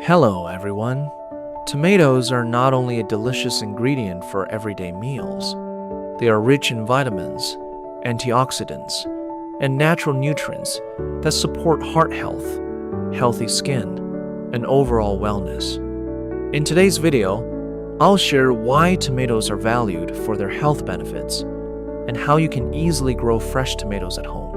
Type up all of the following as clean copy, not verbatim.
Hello, everyone. Tomatoes are not only a delicious ingredient for everyday meals, they are rich in vitamins, antioxidants, and natural nutrients that support heart health, healthy skin, and overall wellness. In today's video, I'll share why tomatoes are valued for their health benefits and how you can easily grow fresh tomatoes at home.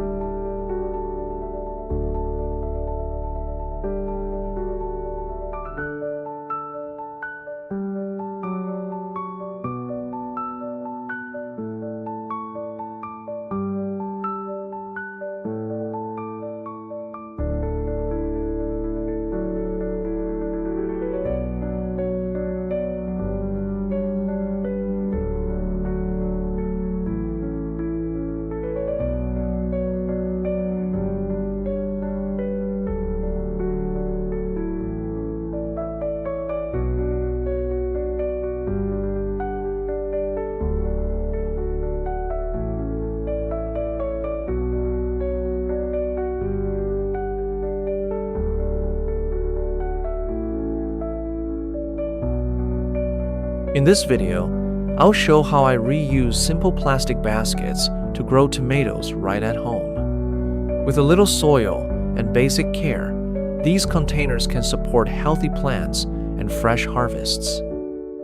In this video, I'll show how I reuse simple plastic baskets to grow tomatoes right at home. With a little soil and basic care, these containers can support healthy plants and fresh harvests.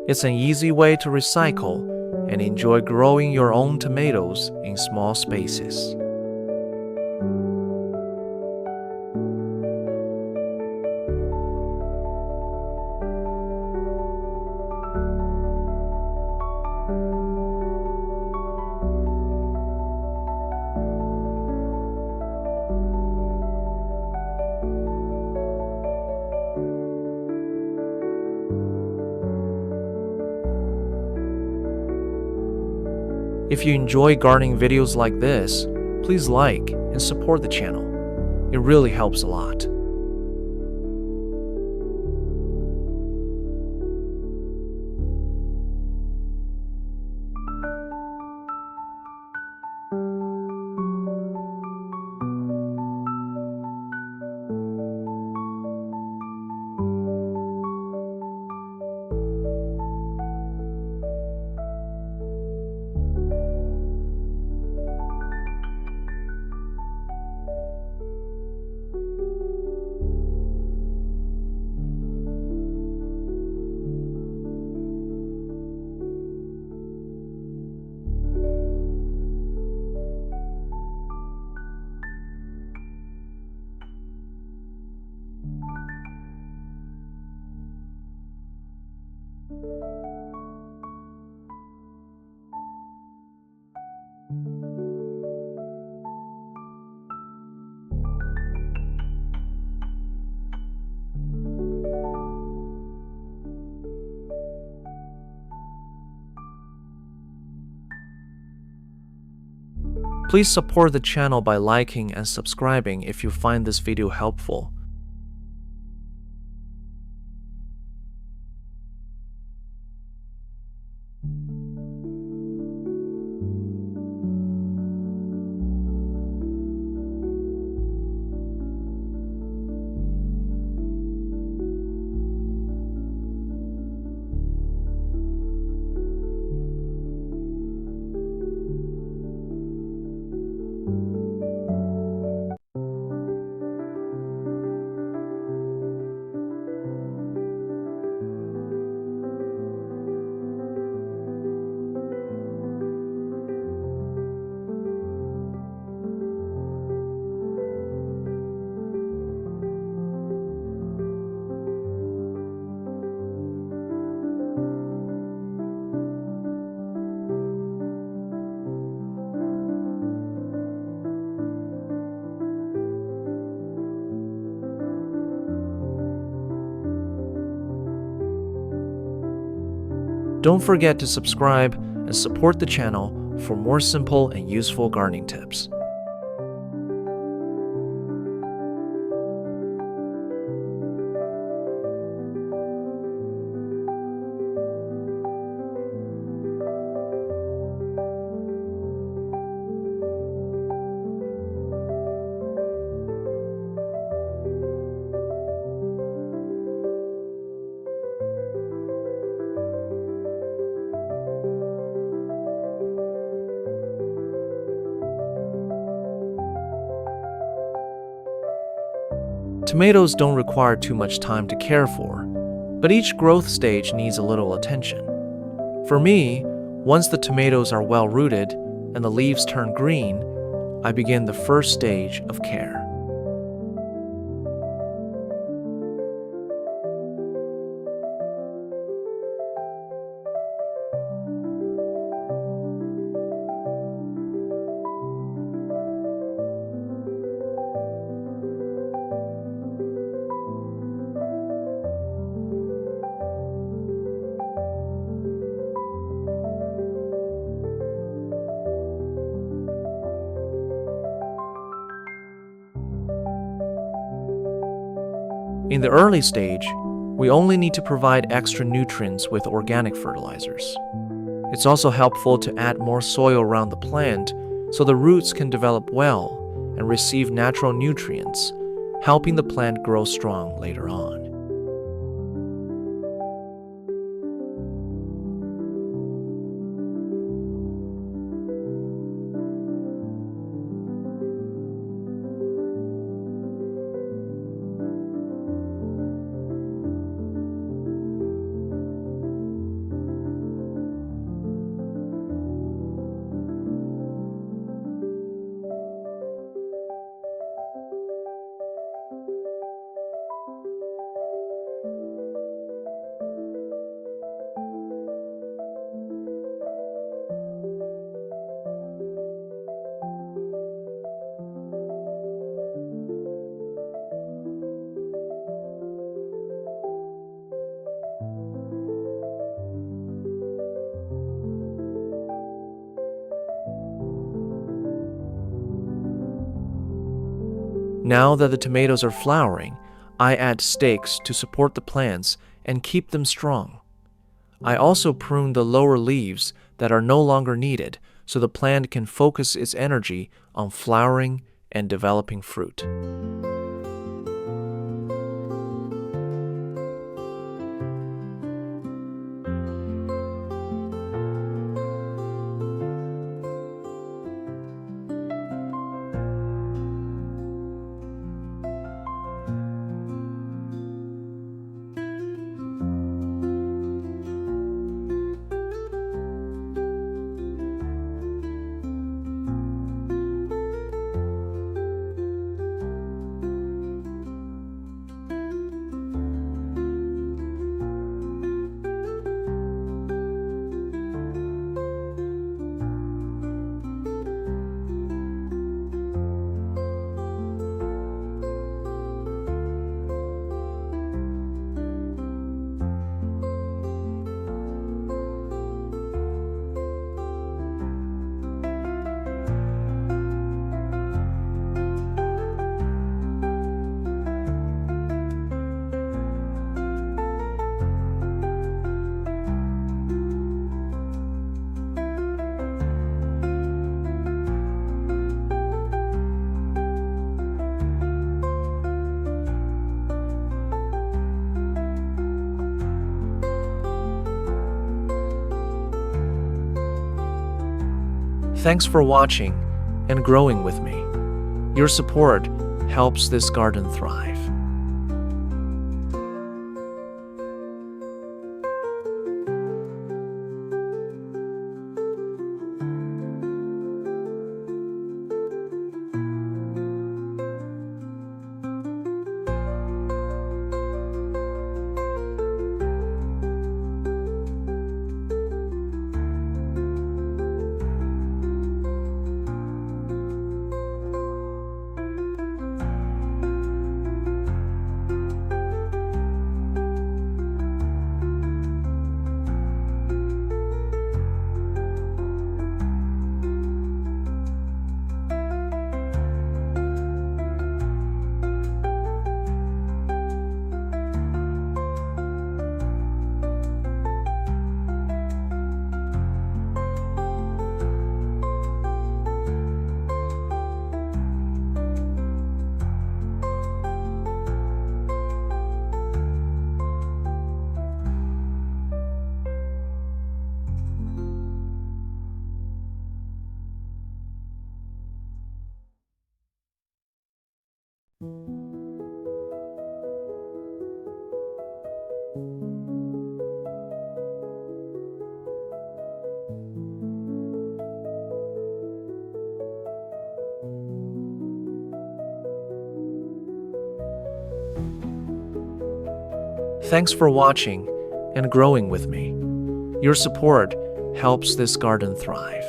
It's an easy way to recycle and enjoy growing your own tomatoes in small spaces. If you enjoy gardening videos like this, please like and support the channel. It really helps a lot. Please support the channel by liking and subscribing if you find this video helpful. Don't forget to subscribe and support the channel for more simple and useful gardening tips. Tomatoes don't require too much time to care for, but each growth stage needs a little attention. For me, once the tomatoes are well rooted and the leaves turn green, I begin the first stage of care. In the early stage, we only need to provide extra nutrients with organic fertilizers. It's also helpful to add more soil around the plant so the roots can develop well and receive natural nutrients, helping the plant grow strong later on. Now that the tomatoes are flowering, I add stakes to support the plants and keep them strong. I also prune the lower leaves that are no longer needed so the plant can focus its energy on flowering and developing fruit. Thanks for watching and growing with me. Your support helps this garden thrive. Thanks for watching and growing with me. Your support helps this garden thrive.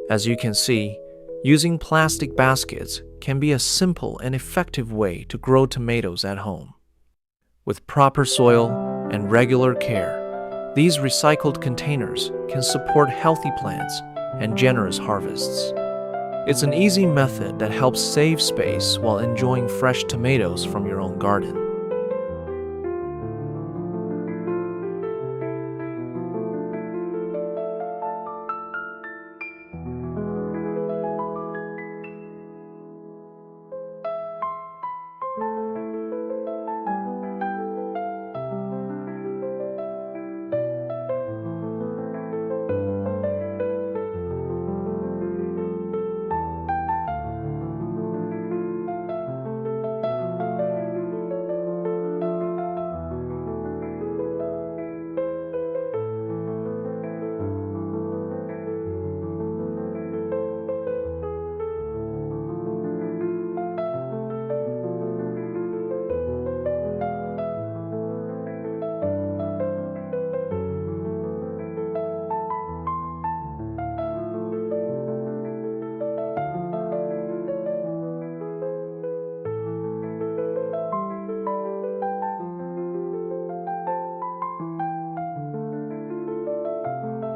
As you can see, using plastic baskets can be a simple and effective way to grow tomatoes at home. With proper soil and regular care, these recycled containers can support healthy plants and generous harvests. It's an easy method that helps save space while enjoying fresh tomatoes from your own garden.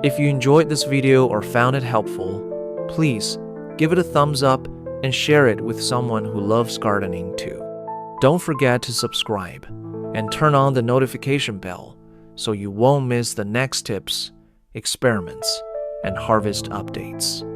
If you enjoyed this video or found it helpful, please give it a thumbs up and share it with someone who loves gardening too. Don't forget to subscribe and turn on the notification bell so you won't miss the next tips, experiments, and harvest updates.